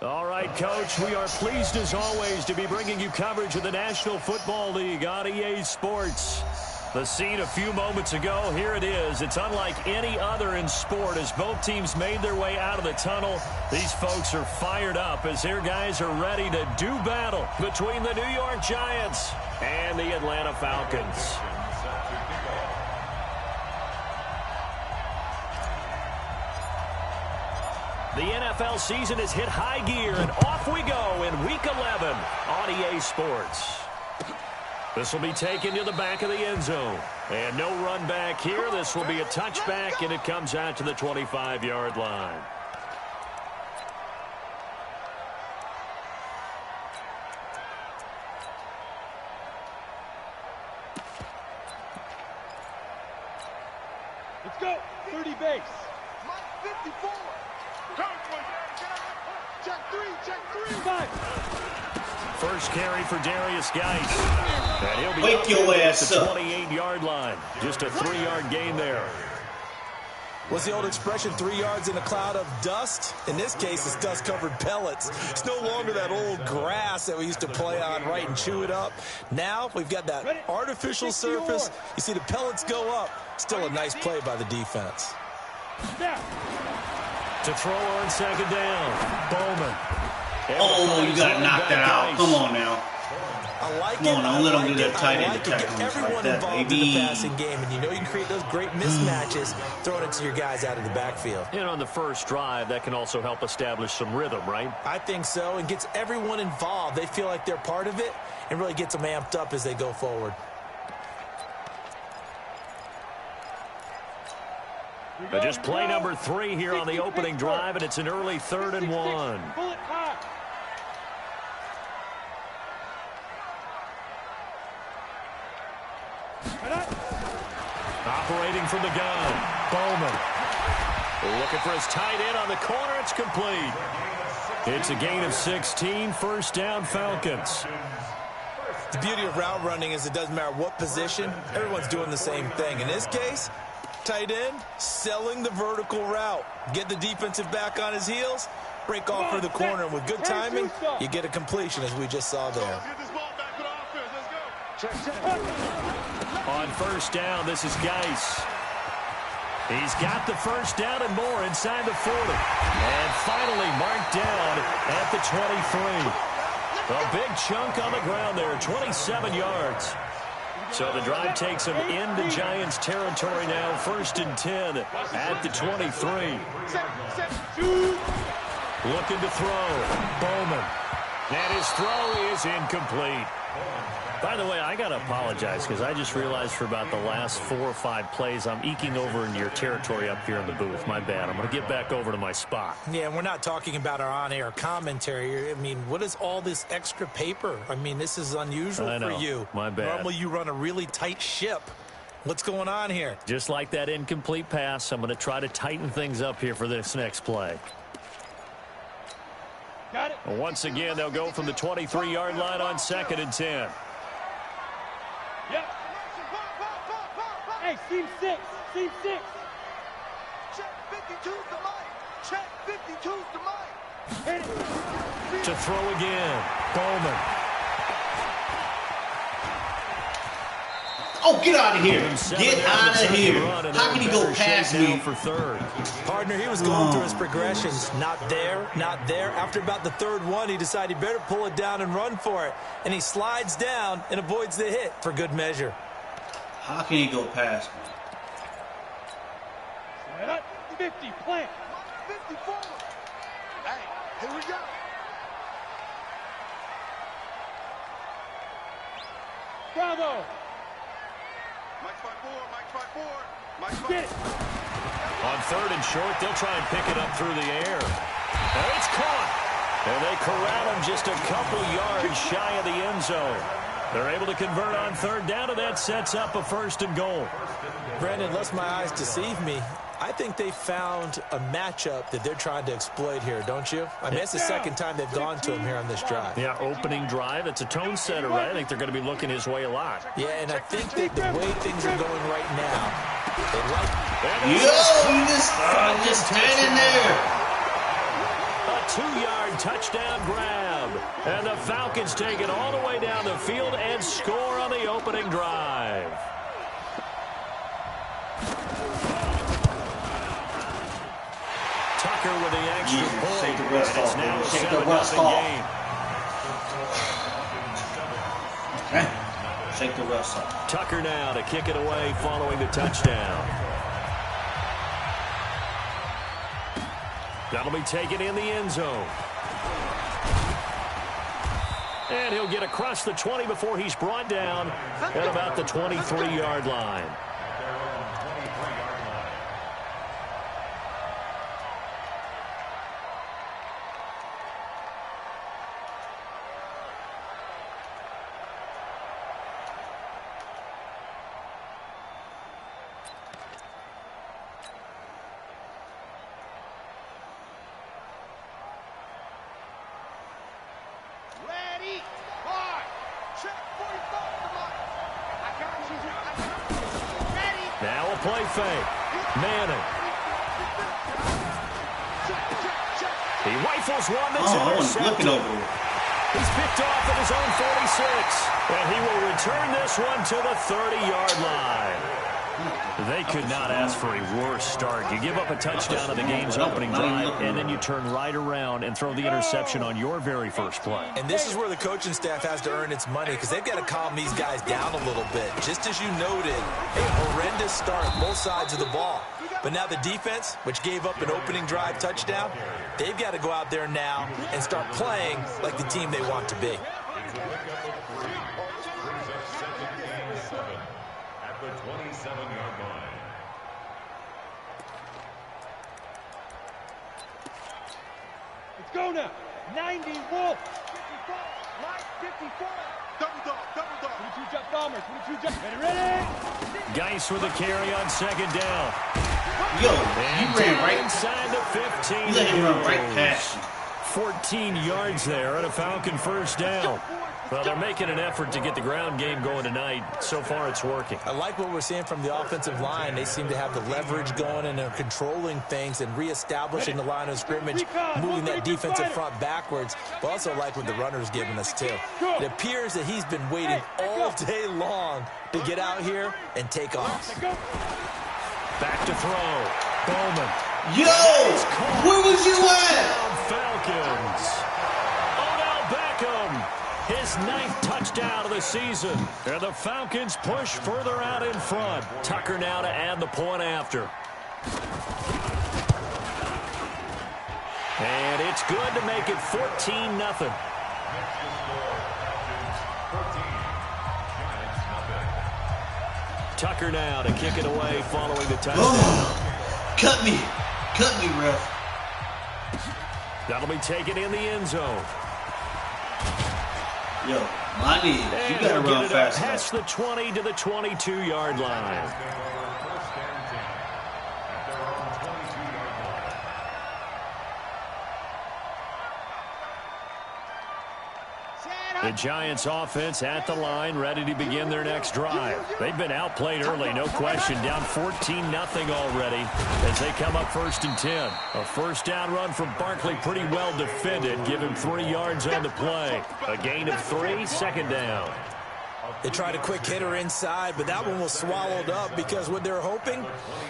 All right, Coach, we are pleased as always to be bringing you coverage of the National Football League on EA Sports. The scene a few moments ago, here it is. It's unlike any other in sport as both teams made their way out of the tunnel. These folks are fired up as their guys are ready to do battle between the New York Giants and the Atlanta Falcons. The NFL season has hit high gear, and off we go in Week 11 on EA Sports. This will be taken to the back of the end zone. And no run back here. This will be a touchback, and it comes out to the 25-yard line. Let's go. 30 base. 54. Check three. 5. First carry for Darius Geis. And he'll be Wake your ass at the up. 28-yard line. Just a 3-yard gain there. What's the old expression, 3 yards in a cloud of dust? In this case, it's dust-covered pellets. It's no longer that old grass that we used to play on, right, and chew it up. Now we've got that artificial surface. You see the pellets go up. Still a nice play by the defense. To throw on second down, Bowman. Oh, you got to knock that out. Come on now. I like Come on, don't let them do that tight end Get attack everyone like that, involved in baby. the passing game, and you know you can create those great mismatches throwing it to your guys out of the backfield. And on the first drive, that can also help establish some rhythm, right? I think so, and gets everyone involved. They feel like they're part of it, and really gets them amped up as they go forward. Just play number 3 here on the opening drive, and it's an early 3rd and 1. Bullet high. Operating from the gun, Bowman. Looking for his tight end on the corner. It's complete. It's a gain of 16. First down, Falcons. The beauty of route running is it doesn't matter what position. Everyone's doing the same thing. In this case, tight end, selling the vertical route. Get the defensive back on his heels, break off for the corner. And with good timing, you get a completion, as we just saw there. On first down, this is Geis. He's got the first down and more inside the 40. And finally marked down at the 23. A big chunk on the ground there, 27 yards. So the drive takes him into Giants territory now, 1st and 10 at the 23. Looking to throw, Bowman. And his throw is incomplete. By the way, I got to apologize because I just realized for about the last 4 or 5 plays, I'm eking over into your territory up here in the booth. My bad. I'm going to get back over to my spot. Yeah, and we're not talking about our on-air commentary. I mean, what is all this extra paper? I mean, this is unusual for you. My bad. Normally you run a really tight ship. What's going on here? Just like that incomplete pass, I'm going to try to tighten things up here for this next play. Got it. Once again, they'll go from the 23-yard line on 2nd and 10. Yep. Hey, seam 6. Check 52's the mic. Check 52's the mic. Hit it. To throw again, Bowman. Oh, get out of here. Get out of here. How can he go past me? For 3rd. Partner, he was going through his progressions. Not there, not there. After about the 3rd one, he decided he better pull it down and run for it. And he slides down and avoids the hit for good measure. How can he go past me? Set up. 50. Plant. 54. Hey, here we go. Bravo. Mike's by 4. Get it. On 3rd and short, they'll try and pick it up through the air. And it's caught. And they corral him just a couple yards shy of the end zone. They're able to convert on 3rd down, and that sets up a 1st and goal. Brandon, lest my eyes deceive me, I think they found a matchup that they're trying to exploit here, don't you? I mean, it's the 2nd time they've gone to him here on this drive. Yeah, opening drive. It's a tone setter, right? I think they're going to be looking his way a lot. Yeah, and I think that the way things are going right now, they like... Yo, you just standing there. A 2-yard touchdown grab. And the Falcons take it all the way down the field and score on the opening drive. Tucker with the extra point. Shake the rust off, Now baby. Shake the 7-0 rust off. game. Okay. Shake the rust off. Tucker now to kick it away following the touchdown. That'll be taken in the end zone. And he'll get across the 20 before he's brought down at about the 23-yard line. Ready, hard, check 45 to Mike. I got you. Ready. Now a play fake. Manning. He rifles one that's Oh, I wasn't looking intercepted. over there. He's picked off at his own 46. And he will return this one to the 30-yard line. They could not ask for a worse start. You give up a touchdown on the game's opening drive, and then you turn right around and throw the interception on your very first play. And this is where the coaching staff has to earn its money because they've got to calm these guys down a little bit. Just as you noted, a horrendous start both sides of the ball. But now the defense, which gave up an opening drive touchdown, they've got to go out there now and start playing like the team they want to be. At the 27-yard line. Let's go now. 90 Wolf. 54, Mike 54. Double dog, double dog. 22 jump bombers. 22 jump. Ready? Geis with the carry on second down. Yo, And you ran right. inside the 15. You let him run right past you. 14 yards there and a Falcon first down. Well, they're making an effort to get the ground game going tonight. So far, it's working. I like what we're seeing from the offensive line. They seem to have the leverage going, and they're controlling things and reestablishing the line of scrimmage, moving that defensive front backwards. But also like what the runner's giving us, too. It appears that he's been waiting all day long to get out here and take off. Back to throw. Bowman. Yo, where was you at? Falcons. Odell Beckham. His 9th touchdown of the season. And the Falcons push further out in front. Tucker now to add the point after. And it's good to make it 14-0. Tucker now to kick it away following the touchdown. Oh, cut me, ref. That'll be taken in the end zone. Yo, my knees, you gotta run fast Past enough. the 20 to the 22-yard line. The Giants offense at the line, ready to begin their next drive. They've been outplayed early, no question. Down 14-0 already as they come up 1st and 10. A first down run from Barkley, pretty well defended. Give him 3 yards on the play. A gain of 3, second down. They tried a quick hitter inside, but that one was swallowed up because what they're hoping,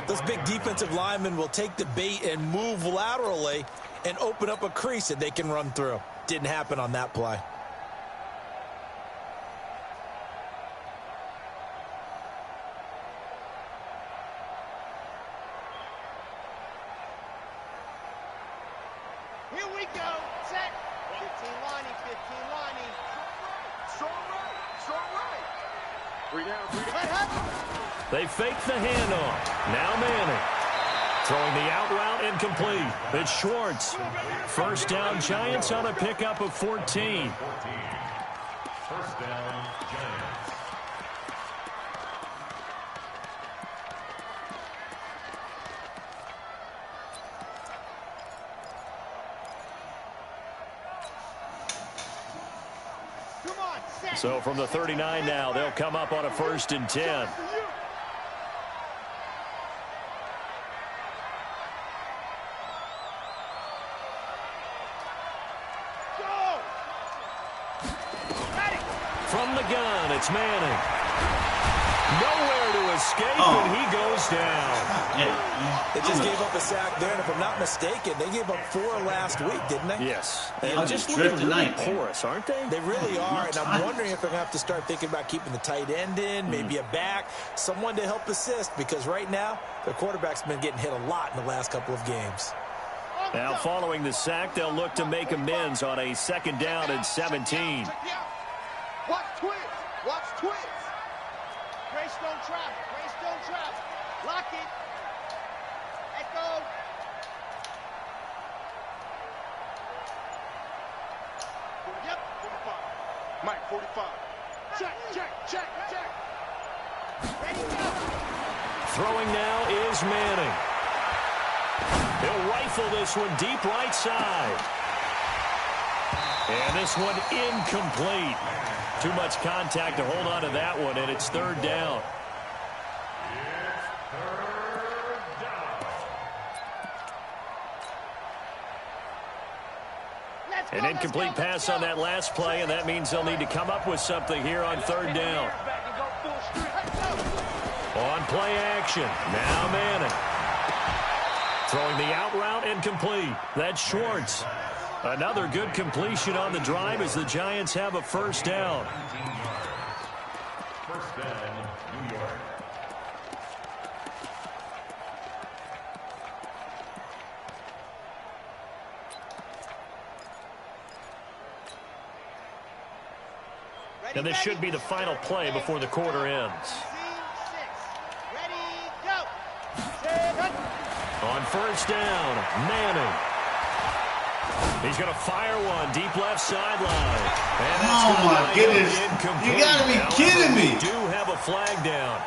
those big defensive linemen will take the bait and move laterally and open up a crease that they can run through. Didn't happen on that play. Here we go. Set. 15 lining, 15 lining. So right, so right. 3 down, 3 down. They fake the handoff. Now Manning. Throwing the out route incomplete. It's Schwartz. First down Giants on a pickup of 14. First down, Giants. Come on, set. So from the 39 now, they'll come up on a 1st and 10. From the gun, it's Manning. Nowhere to escape, and he goes down. They just gave up a sack there, and if I'm not mistaken, they gave up 4 last week, didn't they? Yes. And just looking really porous, aren't they? They really are, and I'm wondering if they're going to have to start thinking about keeping the tight end in, maybe a back, someone to help assist, because right now, their quarterback's been getting hit a lot in the last couple of games. Now, following the sack, they'll look to make amends on a 2nd down and 17. Watch twins. Watch twins. Grace don't travel. Grace don't travel. Lock it. Echo. Yep. 45. Mike, 45. Check, check, check, check. Ready, go. Throwing now is Manning. He'll rifle this one deep right side. And this one incomplete. Too much contact to hold on to that one, and it's 3rd down. An incomplete pass on that last play, and that means they'll need to come up with something here on 3rd down. On play action, now Manning. Throwing the out route incomplete. That's Schwartz. Another good completion on the drive as the Giants have a 1st down. 1st down, New York. And this should be the final play before the quarter ends. Ready, go. On 1st down, Manning. He's going to fire one deep left sideline. And that's Oh, my goodness. incomplete. You got to be kidding me. We do have a flag down.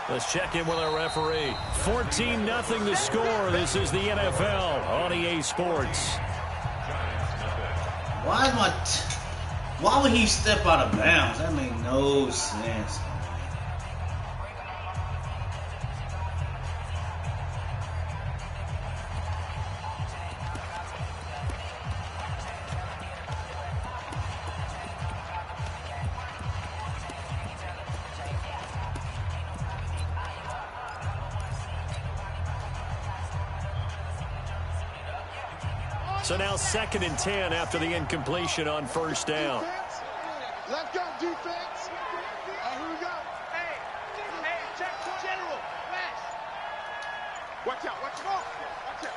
Let's check in with our referee. 14-0 the score. This is the NFL on EA Sports. Why would he step out of bounds? That made no sense. So now 2nd and 10 after the incompletion on 1st down. Let's go, defense. Here we go. Hey, check the general. West. Watch out, watch out. Watch out.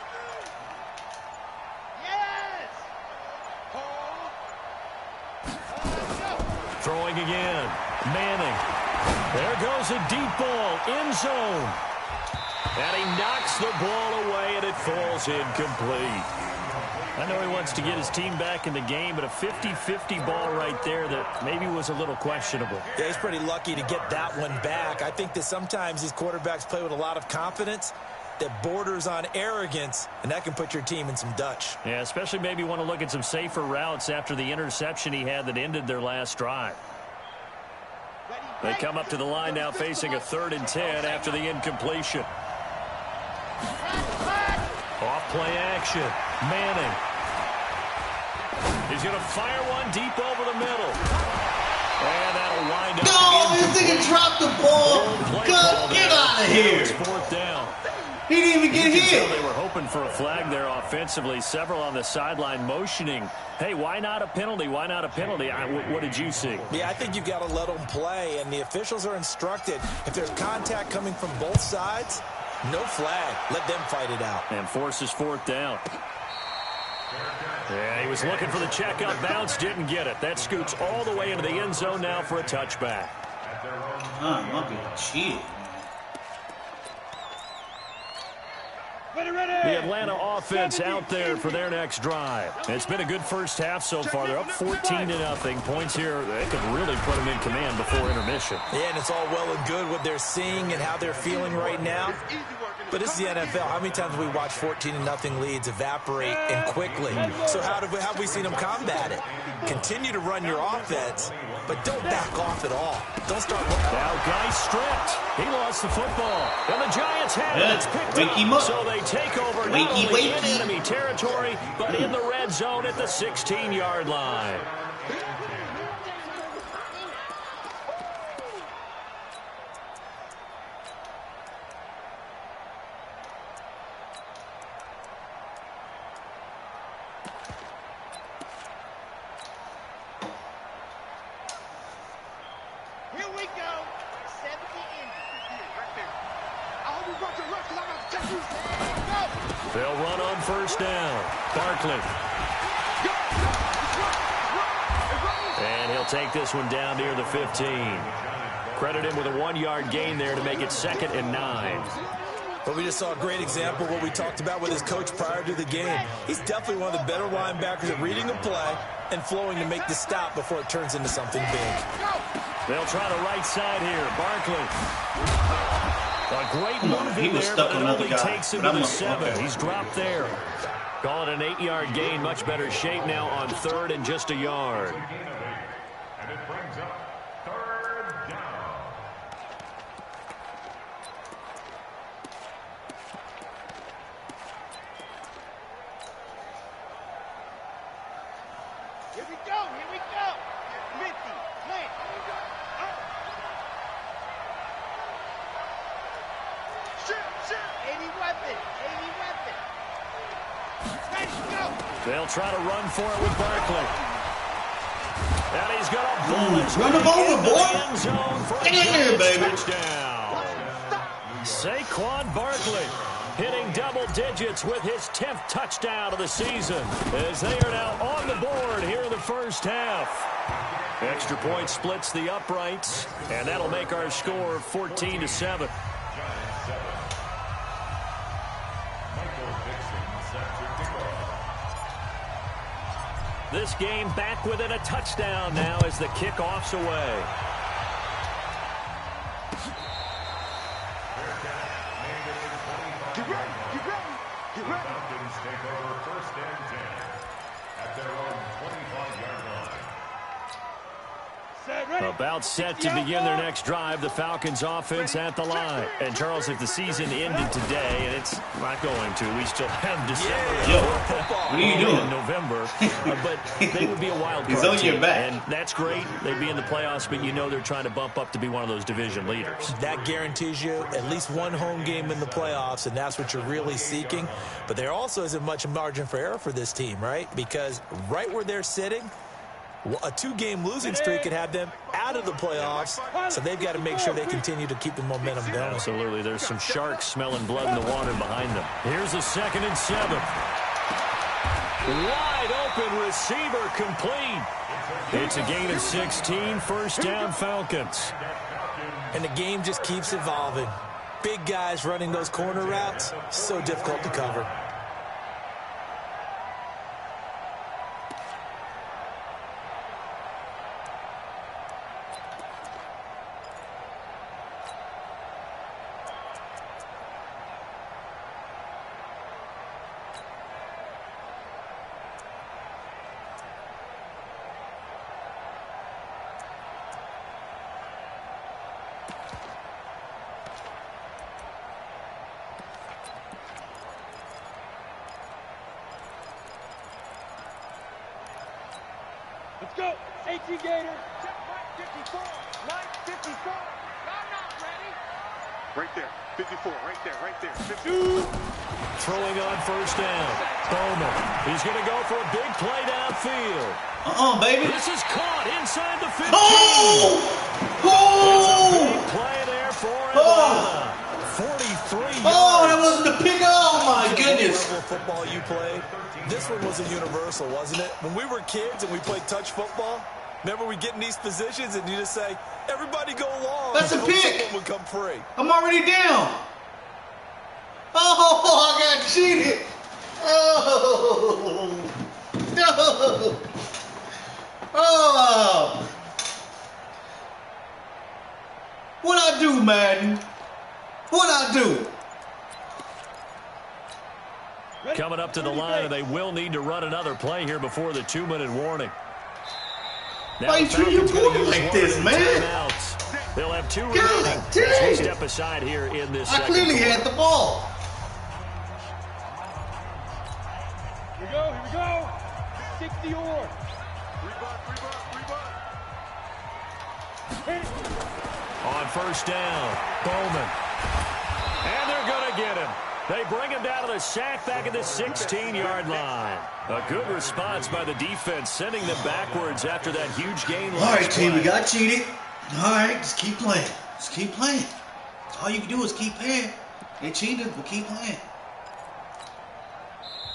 Yes. Hold. Throwing again. Manning. There goes a deep ball. End zone. And he knocks the ball away, and it falls incomplete. I know he wants to get his team back in the game, but a 50-50 ball right there that maybe was a little questionable. Yeah, he's pretty lucky to get that one back. I think that sometimes these quarterbacks play with a lot of confidence that borders on arrogance, and that can put your team in some Dutch. Yeah, especially maybe want to look at some safer routes after the interception he had that ended their last drive. They come up to the line now facing a 3rd and 10 after the incompletion. Off play action. Manning. He's going to fire one deep over the middle. And that'll wind up. No, this nigga dropped the ball. Get out of here. It's 4th down. He didn't even get hit. They were hoping for a flag there offensively. Several on the sideline motioning. Hey, why not a penalty? Why not a penalty? What did you see? Yeah, I think you've got to let them play, and the officials are instructed. If there's contact coming from both sides, no flag. Let them fight it out. And forces 4th down. Yeah, he was looking for the check-up bounce, didn't get it. That scoots all the way into the end zone now for a touchback. I'm getting cheated. The Atlanta offense out there for their next drive. It's been a good first half so far. They're up 14-0. Points here, they could really put them in command before intermission. Yeah, and it's all well and good what they're seeing and how they're feeling right now. But this is the NFL. How many times have we watched 14-0 leads evaporate and quickly? So how have we seen them combat it? Continue to run your offense, but don't back off at all. Don't start. Now, Guy stripped. He lost the football. And the Giants have it. It's picked up. So they take over not only in enemy territory, but in the red zone at the 16-yard line. They'll run on first down. Barkley. And he'll take this one down near the 15. Credit him with a 1-yard gain there to make it 2nd and 9. But we just saw a great example of what we talked about with his coach prior to the game. He's definitely one of the better linebackers at reading a play and flowing to make the stop before it turns into something big. They'll try the right side here. Barkley. A great move in there, but it only takes him to the 7. He's dropped there. Call it an 8-yard gain. Much better shape now on 3rd and just a yard. And it brings up 3rd down. Here we go, here we go. Minty, Lance. Shoot. Any weapon. Ready to go. They'll try to run for it with Barkley. And he's going to bullet Run him over, boy. end zone for Get in there, baby. touchdown. Saquon Barkley hitting double digits with his 10th touchdown of the season as they are now on the board here in the first half. Extra point splits the uprights, and that'll make our score 14-7. This game back within a touchdown now as the kickoff's away. Get ready. Falcons take over 1st and 10 at their own 25-yard line. Set, ready. About set to begin their next drive, the Falcons offense at the line. And Charles, if the season ended today, and it's not going to, we still have December. Yo, what are you doing? In November, but they would be a wild He's card on your team, back. and that's great. They'd be in the playoffs, but you know they're trying to bump up to be one of those division leaders. That guarantees you at least one home game in the playoffs, and that's what you're really seeking. But there also isn't much margin for error for this team, right? Because right where they're sitting, a 2-game losing streak could have them out of the playoffs, so they've got to make sure they continue to keep the momentum going. Absolutely. There's some sharks smelling blood in the water behind them. Here's a 2nd and 7. Wide open receiver complete. It's a gain of 16, first down Falcons. And the game just keeps evolving. Big guys running those corner routes, so difficult to cover. Let's go. 18 Gator. Check 54. Line 54. I'm not ready. Right there. 54. Right there. 52. Throwing on first down. Bowman. He's going to go for a big play downfield. Baby. This is caught inside the 15. Oh! Big play there for Atlanta. 43 yards. Oh, that wasn't the pick. Oh, my goodness. Level of football you played, this one was a universal, wasn't it? When we were kids and we played touch football, remember we get in these positions and you just say, everybody go along. That's a pick. Someone would come free. I'm already down. Oh, I got cheated. Oh. No. Oh. What'd I do, Madden? What'd I do? Coming up to the line, and they will need to run another play here before the 2-minute warning. Now Why you treat your Falcons gonna quarter use like one this, of the man? timeouts. They'll have 2 God remaining as we dang. step aside here in this I second clearly quarter. had the ball. Here we go. 60 or. Hit it. On first down, Bowman. And they're going to get him. They bring him down to the sack back at the 16-yard line. A good response by the defense, sending them backwards after that huge gain. All right, team, we got cheated. All right, just keep playing. Just keep playing. All you can do is keep playing. They cheated, but keep playing.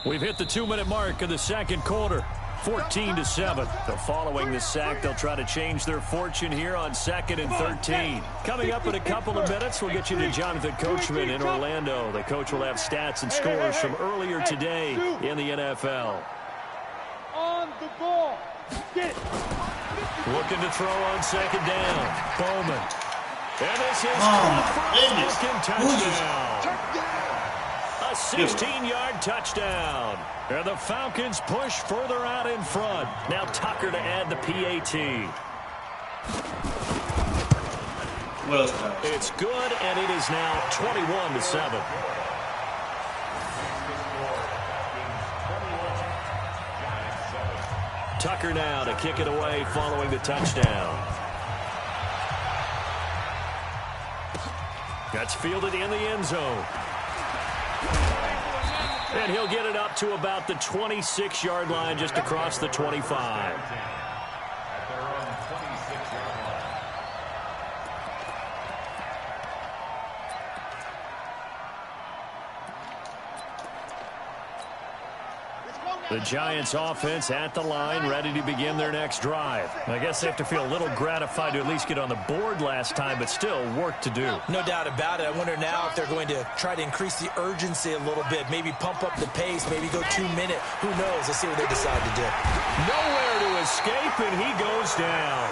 We've hit the 2-minute mark of the second quarter. 14-7. Following the sack, they'll try to change their fortune here on 2nd and 13. Coming up in a couple of minutes, we'll get you to Jonathan Coachman in Orlando. The coach will have stats and scores from earlier today in the NFL. On the ball. Get it. Looking to throw on 2nd down. Bowman. And this is touchdown. A 16-yard touchdown. And the Falcons push further out in front. Now Tucker to add the PAT. What else? It's good, and it is now 21-7. Tucker now to kick it away following the touchdown. That's fielded in the end zone. And he'll get it up to about the 26-yard line, just across the 25. The Giants offense at the line, ready to begin their next drive. I guess they have to feel a little gratified to at least get on the board last time, but still work to do. No doubt about it. I wonder now if they're going to try to increase the urgency a little bit, maybe pump up the pace, maybe go 2-minute. Who knows? Let's see what they decide to do. Nowhere to escape, and he goes down.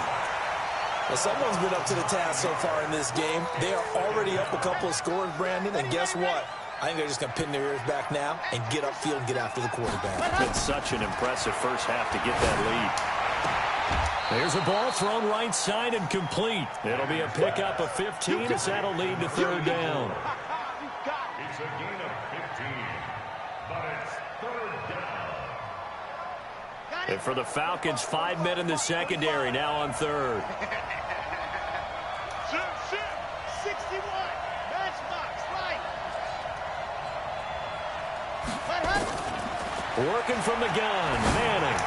Well, someone's been up to the task so far in this game. They are already up a couple of scores, Brandon, and guess what? I think they're just going to pin their ears back now and get upfield and get after the quarterback. It's such an impressive first half to get that lead. There's a ball thrown right side and complete. It'll be a pickup of 15 as that'll lead to 3rd down. It's a gain of 15, but it's 3rd down. And for the Falcons, 5 men in the secondary, now on 3rd. 61. Matchbox, right. Working from the gun, Manning.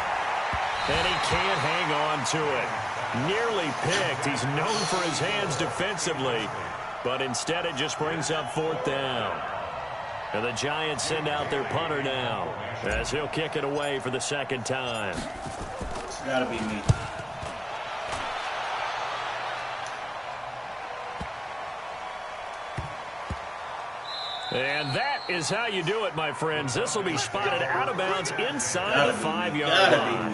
And he can't hang on to it. Nearly picked. He's known for his hands defensively, but instead it just brings up 4th down. And the Giants send out their punter now, as he'll kick it away for the 2nd time. It's got to be me. And that is how you do it, my friends. This will be spotted out of bounds inside the 5-yard line.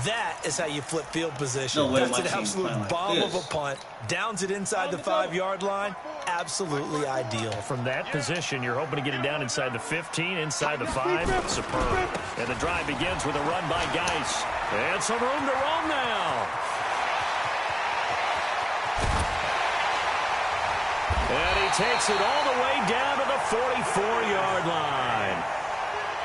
That is how you flip field position. No way That's my an team's absolute playing like bomb this. of a punt. Downs it inside the 5-yard line. Absolutely ideal. From that position, you're hoping to get it down inside the 15, inside the 5. Superb. And the drive begins with a run by Geis. And some room to roam now. And he takes it all the way down to the 44-yard line.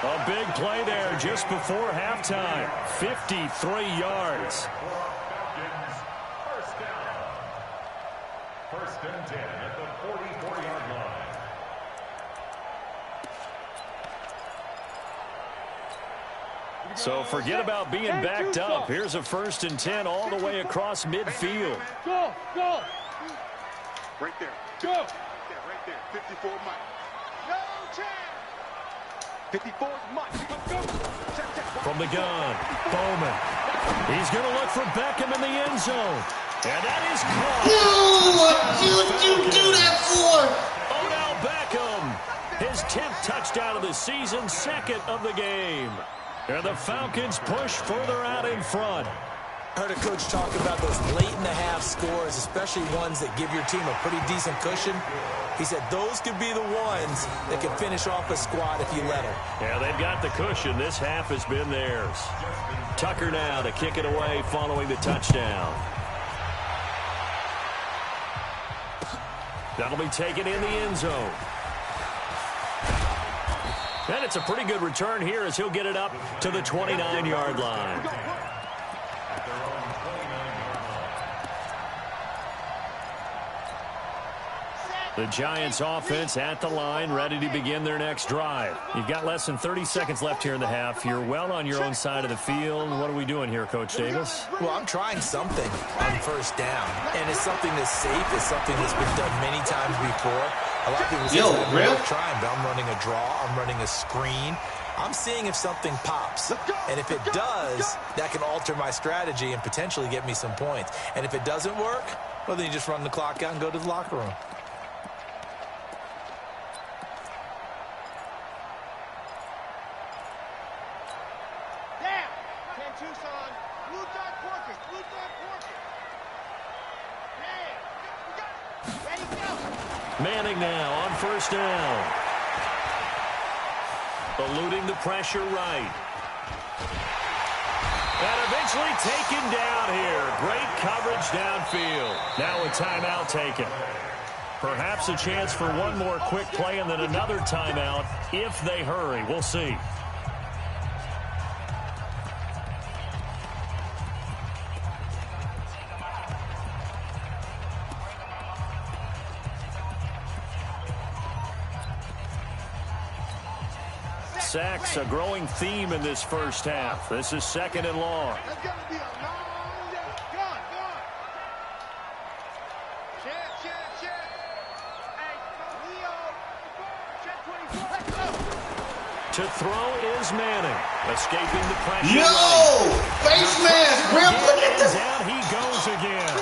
A big play there just before halftime. 53 yards. Falcons, 1st down. 1st and 10 at the 44-yard line. So forget about being backed up. Here's a 1st and 10 all the way across midfield. Go, go. Right there. Go. Yeah, right there. 54 Mike. No chance. 54 Mike. Go. Check, check. From the gun, Bowman. He's going to look for Beckham in the end zone. And that is caught. What you do that for? Odell Beckham. His 10th touchdown of the season, 2nd of the game. And the Falcons push further out in front. I heard a coach talk about those late-in-the-half scores, especially ones that give your team a pretty decent cushion. He said those could be the ones that can finish off a squad if you let them. Yeah, they've got the cushion. This half has been theirs. Tucker now to kick it away following the touchdown. That'll be taken in the end zone. And it's a pretty good return here as he'll get it up to the 29-yard line. The Giants offense at the line, ready to begin their next drive. You've got less than 30 seconds left here in the half. You're well on your own side of the field. What are we doing here, Coach Davis? Well, I'm trying something on 1st down, and it's something that's safe. It's something that's been done many times before. A lot of people say I'm trying, but I'm running a draw. I'm running a screen. I'm seeing if something pops. And if it does, that can alter my strategy and potentially get me some points. And if it doesn't work, well, then you just run the clock out and go to the locker room. Manning now on first down. Eluding the pressure right. And eventually taken down here. Great coverage downfield. Now a timeout taken. Perhaps a chance for one more quick play and then another timeout if they hurry. We'll see. Sacks, a growing theme in this first half. This is 2nd and long. That's going to be a long day. Go on, go on. Check. Hey, Leo. Check 24. Let's go. To throw is Manning. Escaping the pressure. Yo! Face mask, Rip. Look at this. Down he goes again.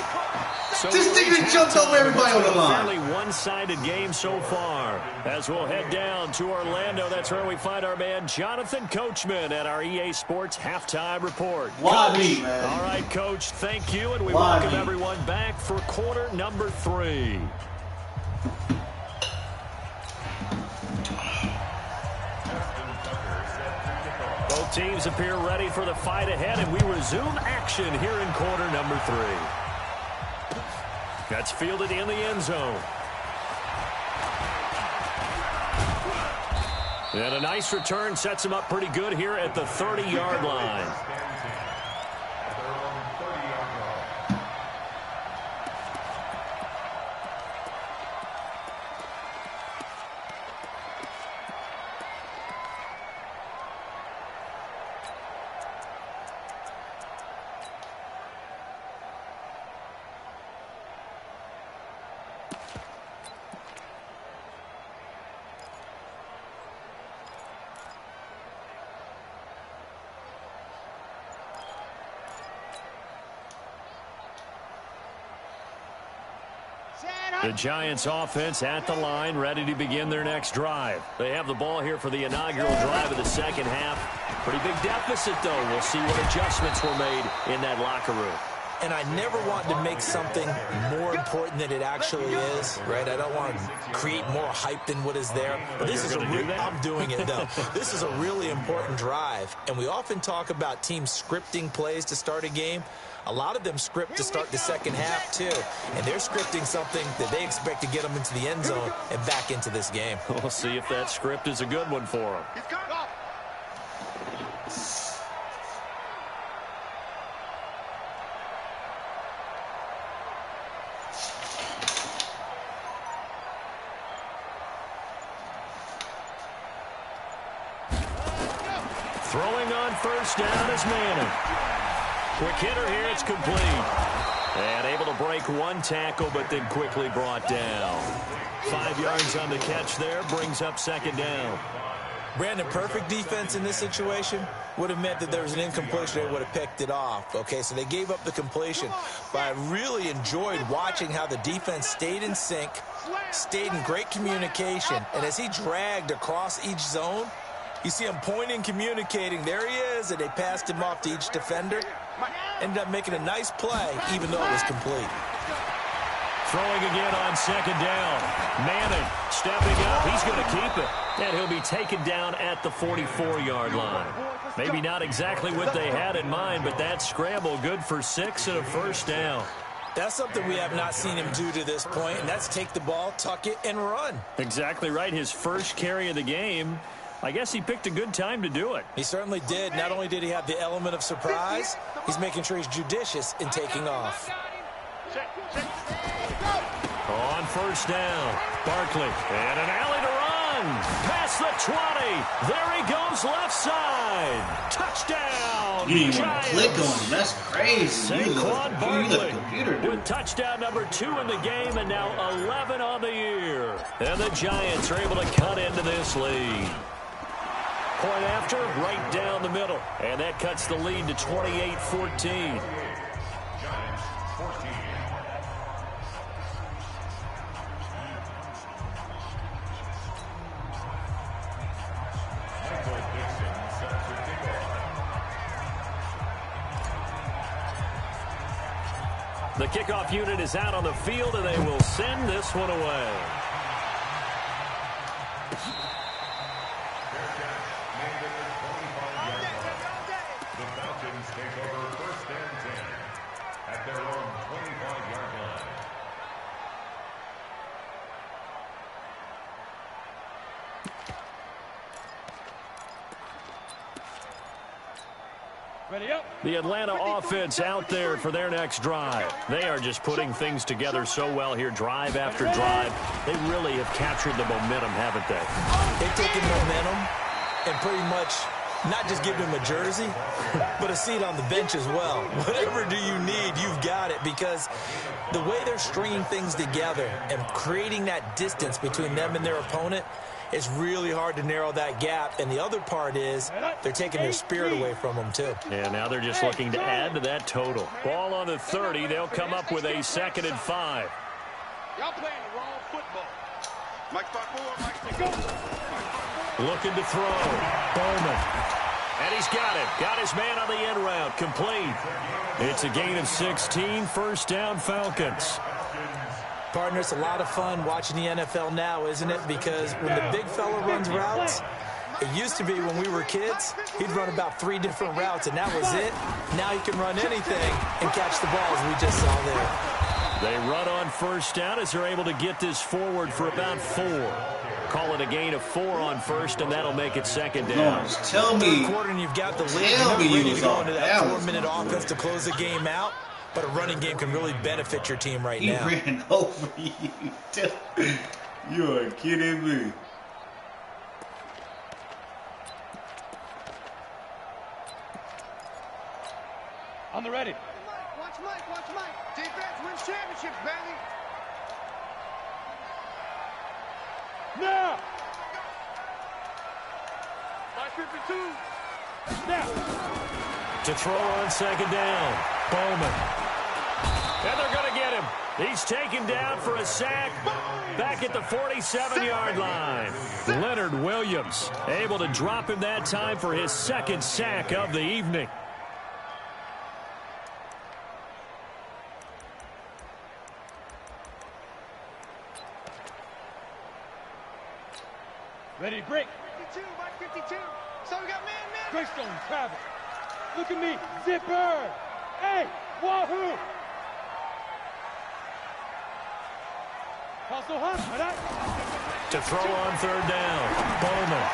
So This nigga jumped over everybody on the line. Fairly one-sided game so far. As we'll head down to Orlando, that's where we find our man Jonathan Coachman at our EA Sports Halftime Report. Why Coach, me, man? All right, Coach, thank you, and we Why welcome me? everyone back for quarter number 3. Both teams appear ready for the fight ahead, and we resume action here in quarter number 3. That's fielded in the end zone. And a nice return sets him up pretty good here at the 30-yard line. The Giants offense at the line, ready to begin their next drive. They have the ball here for the inaugural drive of the second half. Pretty big deficit, though. We'll see what adjustments were made in that locker room. And I never want to make something more important than it actually is, right? I don't want to create more hype than what is there. But this is I'm doing it, though. This is a really important drive. And we often talk about teams scripting plays to start a game. A lot of them script to start the second half, too. And they're scripting something that they expect to get them into the end zone and back into this game. We'll see if that script is a good one for them. Throwing on first down is Manning. Quick hitter here, it's complete. And able to break one tackle, but then quickly brought down. 5 yards on the catch there, brings up second down. Brandon, perfect defense in this situation would have meant that there was an incompletion. They would have picked it off. Okay, so they gave up the completion. But I really enjoyed watching how the defense stayed in sync, stayed in great communication. And as he dragged across each zone, you see him pointing, communicating. There he is, and they passed him off to each defender. Ended up making a nice play, even though it was complete. Throwing again on second down. Manning stepping up. He's going to keep it. And he'll be taken down at the 44-yard line. Maybe not exactly what they had in mind, but that scramble good for 6 and a first down. That's something we have not seen him do to this point, and that's take the ball, tuck it, and run. Exactly right. His first carry of the game. I guess he picked a good time to do it. He certainly did. Not only did he have the element of surprise, he's making sure he's judicious in taking off. On first down, Barkley. And an alley to run. Past the 20. There he goes left side. Touchdown. You didn't even Giants. click on him. That's crazy. You Saquon let the computer do with it. touchdown number 2 in the game and now 11 on the year. And the Giants are able to cut into this lead. Point after, right down the middle. And that cuts the lead to 28-14. Giants 14. Michael Dixon set to kick off. The kickoff unit is out on the field, and they will send this one away. The Falcons take over first and 10 at their own 25-yard line. Ready up. The Atlanta offense out there for their next drive. They are just putting things together so well here, drive after drive. They really have captured the momentum, haven't they? They've taken momentum and pretty much not just give them a jersey, but a seat on the bench as well. Whatever do you need, you've got it, because the way they're stringing things together and creating that distance between them and their opponent is really hard to narrow that gap. And the other part is they're taking their spirit away from them, too. And now they're just looking to add to that total. Ball on the 30. They'll come up with a 2nd and 5. Y'all playing the wrong football. Mike 5-4, Mike go. Looking to throw. Bowman. And he's got it. Got his man on the end route. Complete. It's a gain of 16. First down, Falcons. Partner, it's a lot of fun watching the NFL now, isn't it? Because when the big fella runs routes, it used to be when we were kids, he'd run about 3 different routes, and that was it. Now he can run anything and catch the balls we just saw there. They run on first down as they're able to get this forward for about 4. Call it a gain of 4 on first, and that'll make it 2nd down. No, just tell me. Third quarter, and you've got the lead. Tell You're me not you ready was to go off into that balance. 4-minute offense to close the game out. But a running game can really benefit your team right He now. ran over you. You're kidding me. On the ready. Watch Mike, watch Mike. Defense wins championships, baby. Now. Mike 52. Now. To throw on 2nd down. Bowman. And they're going to get him. He's taken down for a sack back at the 47-yard line. Leonard Williams able to drop him that time for his 2nd sack of the evening. Ready to break. 52, Mike 52. So we got man. Greystone travel. Look at me. Zipper. Hey, wahoo. Hustle, all right? To throw on 3rd down. Bowman.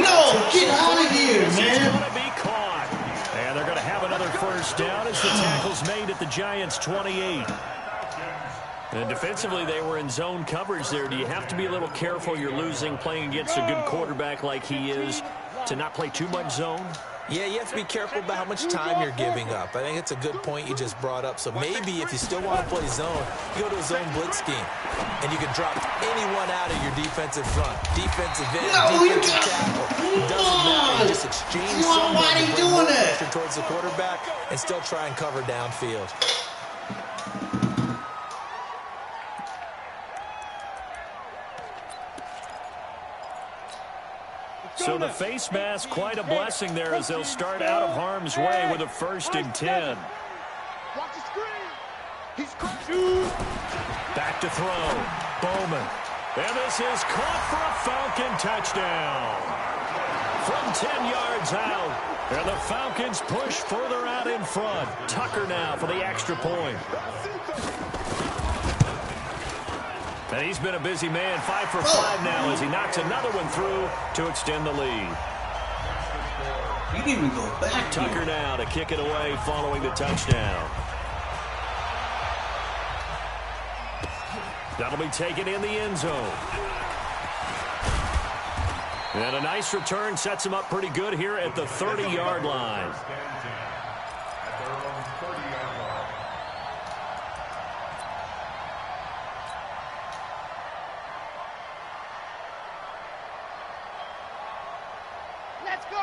No, get out of here, This is man. going to be caught. And they're going to have another first down as the tackle's made at the Giants' 28. And defensively, they were in zone coverage there. Do you have to be a little careful? You're losing, playing against a good quarterback like he is, to not play too much zone? Yeah, you have to be careful about how much time you're giving up. I think it's a good point you just brought up. So maybe if you still want to play zone, you go to a zone blitz scheme. And you can drop anyone out of your defensive front. Defensive end, defensive tackle. It doesn't matter. You just exchange someone why are you to bring doing more that? pressure towards the quarterback and still try and cover downfield. So the face mask, quite a blessing there as they'll start out of harm's way with a 1st and 10. Watch the screen. He's cracked. Back to throw. Bowman. And this is caught for a Falcon touchdown. From 10 yards out. And the Falcons push further out in front. Tucker now for the extra point. And he's been a busy man, 5 for 5 now as he knocks another one through to extend the lead. You didn't even go back. Tucker now to kick it away following the touchdown. That'll be taken in the end zone. And a nice return sets him up pretty good here at the 30-yard line. At their own 30-yard line.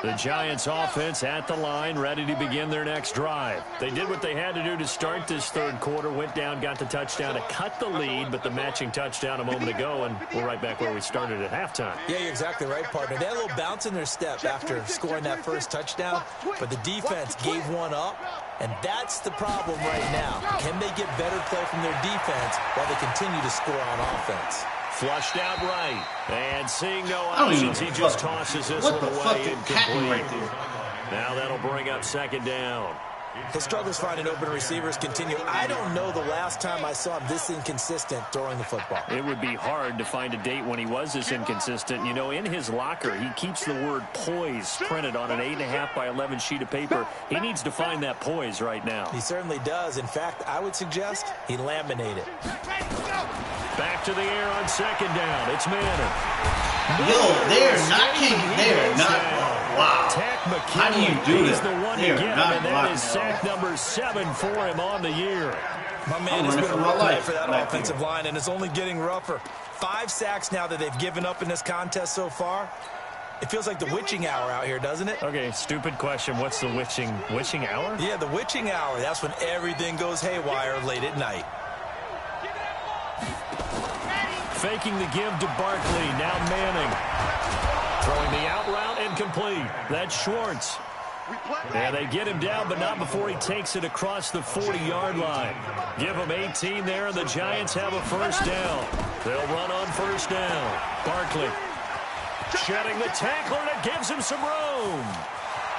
The Giants offense at the line, ready to begin their next drive. They did what they had to do to start this third quarter, went down, got the touchdown to cut the lead, but the matching touchdown a moment ago, and we're right back where we started at halftime. Yeah, you're exactly right, partner. They had a little bounce in their step after scoring that first touchdown, but the defense gave one up, and that's the problem right now. Can they get better play from their defense while they continue to score on offense? Flushed out right. And seeing no options, he just tosses this one away incomplete. Right there? Now that'll bring up second down. His struggles finding open receivers continue. I don't know the last time I saw him this inconsistent throwing the football. It would be hard to find a date when he was this inconsistent. You know, in his locker, he keeps the word poise printed on an 8.5 by 11 sheet of paper. He needs to find that poise right now. He certainly does. In fact, I would suggest he laminate it. Back to the air on second down. It's Madden. Yo, they're not kicking. They're not. Wow. How do you do He's that? the one to get him, and that is sack number 7 for him on the year. My man, it's been a rough night for that offensive line, and it's only getting rougher. 5 sacks now that they've given up in this contest so far. It feels like the witching hour out here, doesn't it? Okay, stupid question. What's the witching hour? Yeah, the witching hour. That's when everything goes haywire late at night. Faking the give to Barkley. Now Manning. Throwing the out route incomplete. That's Schwartz. And they get him down, but not before he takes it across the 40-yard line. Give him 18 there, and the Giants have a first down. They'll run on first down. Barkley shedding the tackler, and it gives him some room.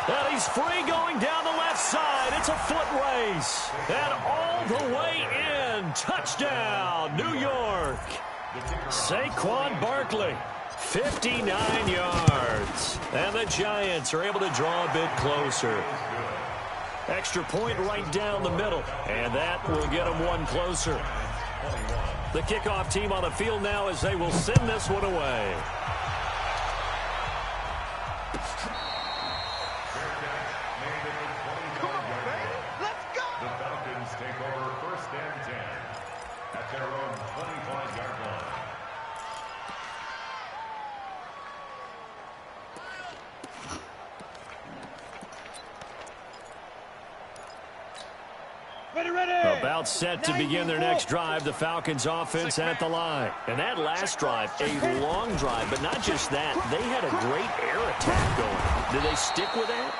And he's free going down the left side. It's a foot race. And all the way in. Touchdown, New York. Saquon Barkley, 59 yards. And the Giants are able to draw a bit closer. Extra point right down the middle. And that will get them one closer. The kickoff team on the field now as they will send this one away. The Falcons take over first and 10 at their own 25-yard line. About set to begin their next drive, the Falcons offense at the line. And that last drive, a long drive, but not just that. They had a great air attack going. Did they stick with that?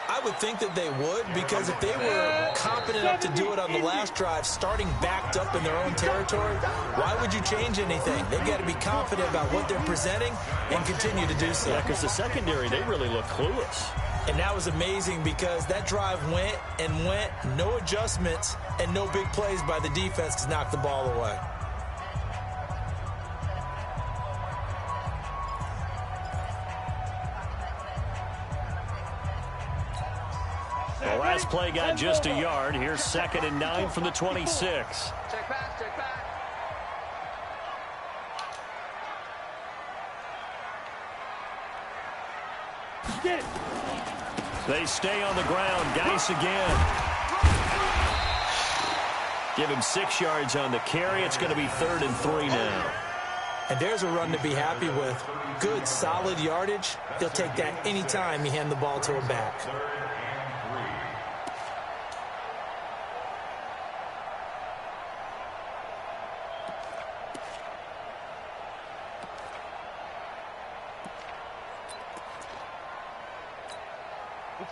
I would think that they would, because if they were confident enough to do it on the last drive, starting backed up in their own territory, why would you change anything? They've got to be confident about what they're presenting and continue to do so. Yeah, because the secondary, they really look clueless. And that was amazing because that drive went and went, no adjustments, and no big plays by the defense to knock the ball away. The last play got just a yard. Here's 2nd and 9 from the 26. Check back, check back. Get it. They stay on the ground. Geis again. Give him 6 yards on the carry. It's going to be 3rd and 3 now. And there's a run to be happy with. Good, solid yardage. He'll take that anytime you hand the ball to a back.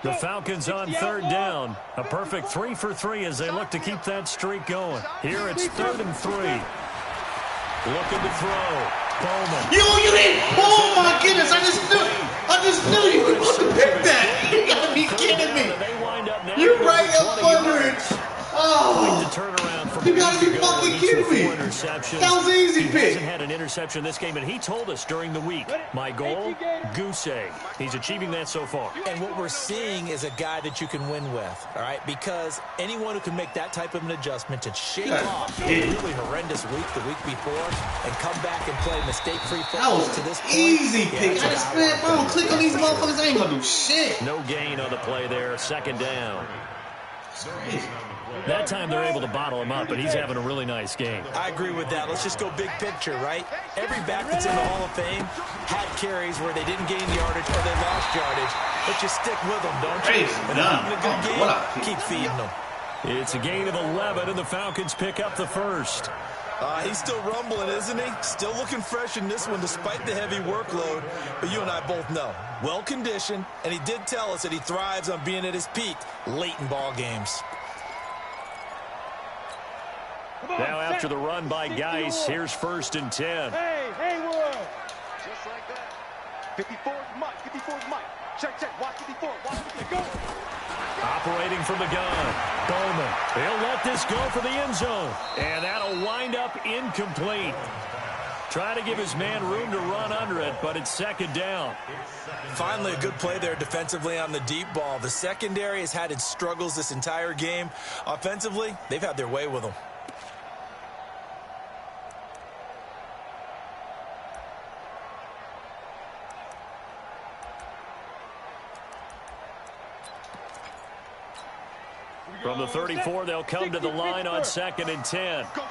The Falcons on 3rd down. A perfect 3 for 3 as they look to keep that streak going. Here it's 3rd and 3. Looking to throw. Bowman. You didn't. Oh my goodness! I just knew you were going to pick that. You gotta be kidding me. You're right up under it. Oh, to turn around from you gotta be fucking kidding you mean? interceptions. That was an easy He pick. hasn't had an interception in this game, and he told us during the week, my goal, goose egg. He's achieving that so far. And what we're seeing is a guy that you can win with, all right? Because anyone who can make that type of an adjustment and shake off a really horrendous week the week before and come back and play mistake-free That football was to this point. easy pick. I just spam. If I don't click on these motherfuckers, I ain't gonna do shit. No gain on the play there. Second down. That time they're able to bottle him up, but he's having a really nice game. I agree with that. Let's just go big picture, right? Every back that's in the Hall of Fame had carries where they didn't gain yardage or they lost yardage. But you stick with them, don't you? And having a good game, keep feeding them. It's a gain of 11, and the Falcons pick up the first. He's still rumbling, isn't he? Still looking fresh in this one despite the heavy workload. But you and I both know, well-conditioned, and he did tell us that he thrives on being at his peak late in ball games. Now after the run by Geis, here's 1st and 10. Hey, Haywood. Just like that. 54 is Mike. 54 is Mike. Check. Watch 54. Watch 54. Go. Operating from the gun, Bowman. He'll let this go for the end zone. And that'll wind up incomplete. Trying to give his man room to run under it, but it's second down. Finally, a good play there defensively on the deep ball. The secondary has had its struggles this entire game. Offensively, they've had their way with them. From the 34, they'll come to the line on 2nd and 10. Go.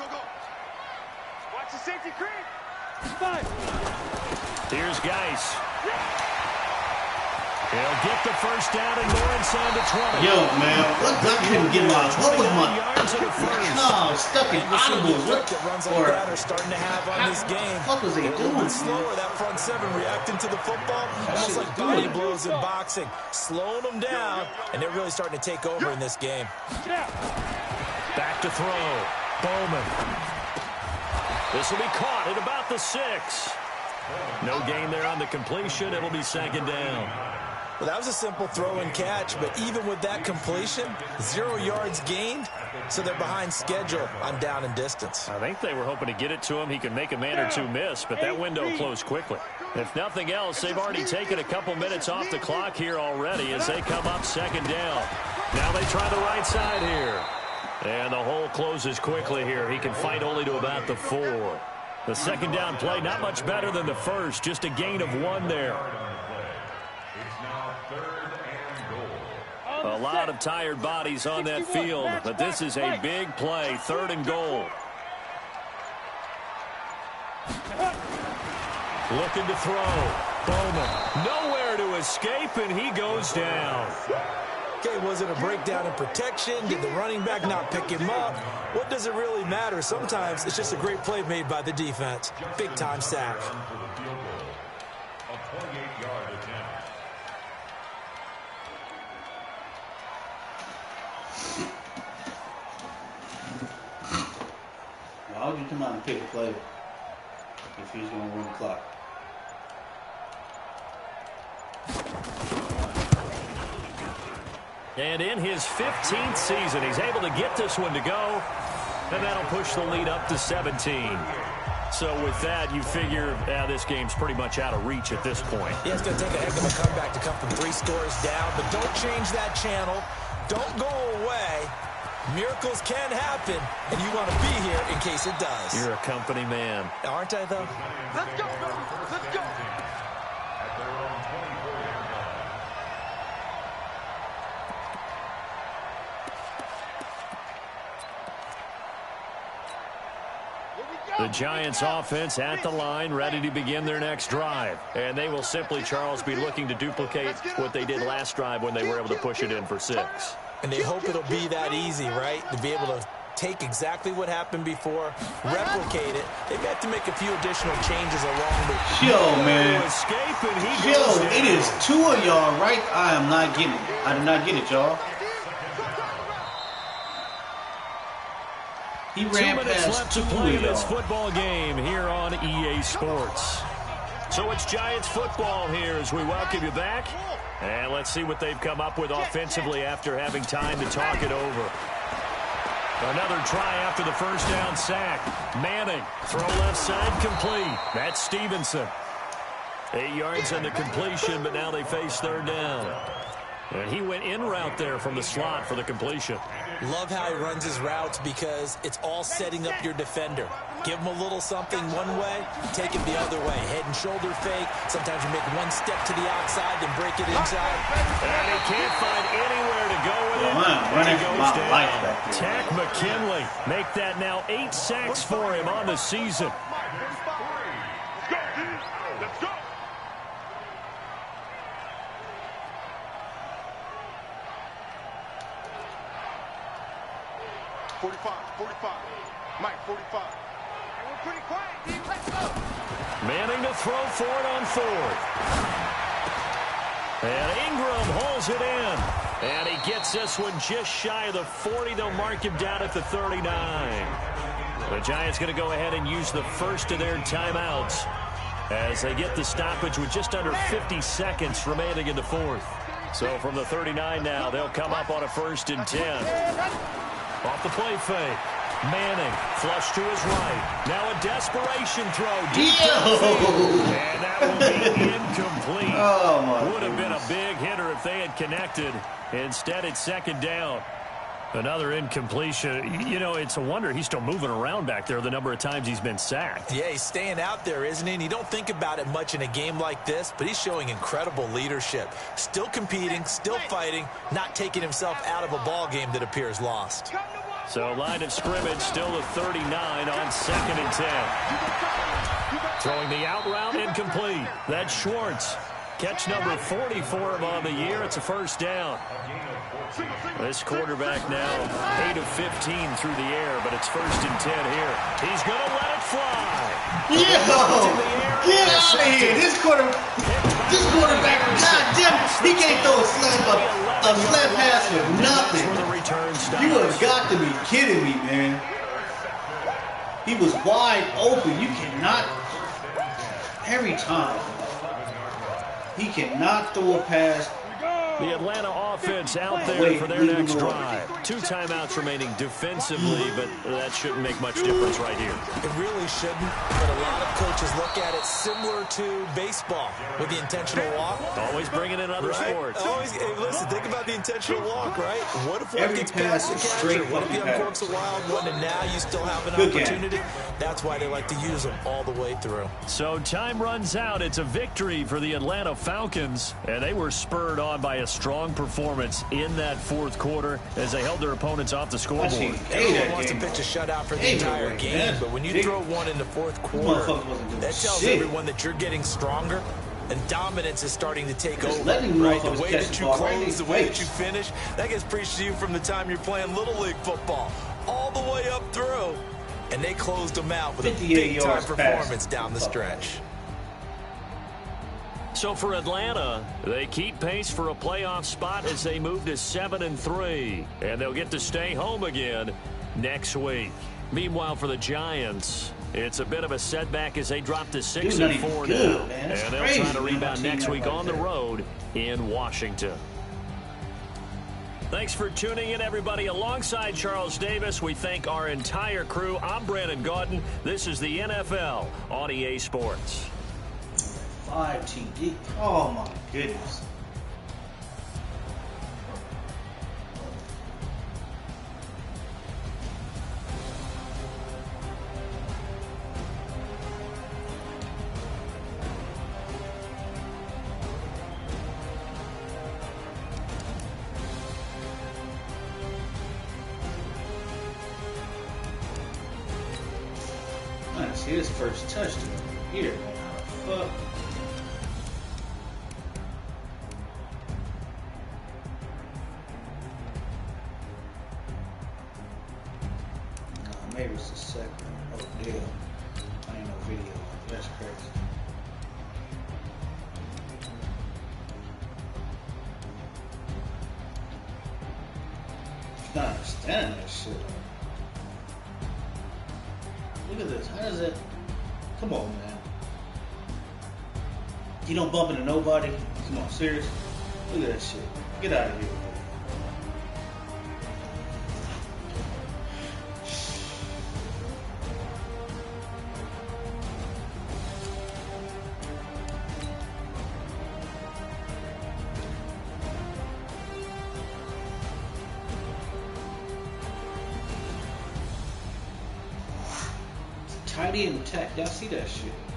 Watch the safety creep. Here's Geis. He'll get the first down and more inside the 20. Yo, man, I couldn't get my. What was my? Yards of the first. No, stuck in audibles. What? That runs like that are starting to have on this game. What was they They're a doing? little bit slower, that front seven reacting to the football, almost like body blows in boxing, slowing them down, and they're really starting to take over in this game. Back to throw. Bowman. This will be caught at about the 6. No gain there on the completion. It'll be second down. Well, that was a simple throw and catch, but even with that completion, 0 yards gained, so they're behind schedule on down and distance. I think they were hoping to get it to him. He could make a man or two miss, but that window closed quickly. If nothing else, they've already taken a couple minutes off the clock here already as they come up second down. Now they try the right side here. And the hole closes quickly here. He can fight only to about the 4. The second down play, not much better than the first, just a gain of 1 there. A lot of tired bodies on that field, but this is a big play, 3rd and goal. Looking to throw. Bowman, nowhere to escape, and he goes down. Okay, was it a breakdown in protection? Did the running back not pick him up? What does it really matter? Sometimes it's just a great play made by the defense. Big-time sack. Why would you come out and pick a play if he's going to run the clock? And in his 15th season, he's able to get this one to go, and that'll push the lead up to 17. So with that, you figure this game's pretty much out of reach at this point. Yeah, it's going to take a heck of a comeback to come from 3 scores down, but don't change that channel. Don't go away. Miracles can happen, and you want to be here in case it does. You're a company man. Aren't I, though? Let's go, baby. Let's go. The Giants offense at the line, ready to begin their next drive. And they will simply, Charles, be looking to duplicate what they did last drive when they were able to push it in for 6. And they hope it'll be that easy, right? To be able to take exactly what happened before, replicate it. They may have to make a few additional changes along the way. Yo, man. Escape, and he Yo, goes down. it is 2 of y'all, right? I am not getting it. I do not get it, y'all. He 2 ran minutes past left to 2 play of in this y'all. football game here on EA Sports. So it's Giants football here as we welcome you back. And let's see what they've come up with offensively after having time to talk it over. Another try after the first down sack. Manning, throw left side, complete. That's Stevenson. 8 yards on the completion, but now they face third down. And he went in route there from the slot for the completion. Love how he runs his routes because it's all setting up your defender. Give him a little something one way, take it the other way. Head and shoulder fake. Sometimes you make one step to the outside, then break it inside. And he can't find anywhere to go with it. Running He for goes my life back down. there. Tack McKinley. Make that now 8 sacks for him on the season. Let's go. 45. Mike, 45. We're pretty quiet, team. Let's go. Manning to throw for it on 4th. And Ingram hauls it in. And he gets this one just shy of the 40. They'll mark him down at the 39. The Giants going to go ahead and use the first of their timeouts as they get the stoppage with just under 50 seconds remaining in the 4th. So from the 39 now, they'll come up on a 1st and 10. Off the play fake. Manning, flush to his right. Now a desperation throw. Deep downfield. And that will be incomplete. Oh, my Would have been a goodness. big hitter if they had connected. Instead, it's 2nd down. Another incompletion. You know, it's a wonder he's still moving around back there the number of times he's been sacked. Yeah, he's staying out there, isn't he? And you don't think about it much in a game like this, but he's showing incredible leadership. Still competing, still fighting, not taking himself out of a ball game that appears lost. So line of scrimmage still the 39 on 2nd and 10. Throwing the out route incomplete. That's Schwartz. Catch number 40 for him on the year. It's a 1st down. This quarterback now 8 of 15 through the air, but it's 1st and 10 here. He's going to let it fly. Yo! Get out of here! This quarterback, goddamn, he can't throw a slant pass with nothing. You have got to be kidding me, man. He was wide open. You cannot, every time, he cannot throw a pass. The Atlanta offense out there for their next drive. 2 timeouts remaining defensively, but that shouldn't make much difference right here. It really shouldn't, but a lot of coaches look at it similar to baseball with the intentional walk. Always bringing in other sports. Always, hey, listen, think about the intentional walk, right? What if one Every gets pass past the is catcher? straight What if he fucking uncorks a wild one and now you still have an Good game. opportunity? That's why they like to use them all the way through. So time runs out. It's a victory for the Atlanta Falcons, and they were spurred on by a strong performance in that 4th quarter as they held their opponents off the scoreboard. Everyone wants to pitch a shutout for the entire game, but when you throw one in the 4th quarter, that tells everyone that you're getting stronger and dominance is starting to take over, right? The way that you close, the way that you finish, that gets preached to you from the time you're playing Little League football all the way up through, and they closed them out with a big-time performance down the stretch. So for Atlanta, they keep pace for a playoff spot as they move to 7-3, and they'll get to stay home again next week. Meanwhile, for the Giants, it's a bit of a setback as they drop to 6-4 now, and they'll try to rebound next week on the road in Washington. Thanks for tuning in, everybody. Alongside Charles Davis, we thank our entire crew. I'm Brandon Gaudin. This is the NFL on EA Sports. 5 TD. Oh my goodness. Man, see this first touchdown here, man. How the fuck? Maybe it's the 2nd. Oh, damn. I ain't no video. That's crazy. I don't understand that shit. Look at this. How does it... Come on, man. You don't bump into nobody? Come on, serious? Look at that shit. Get out of here. tight end tech. Y'all see that shit?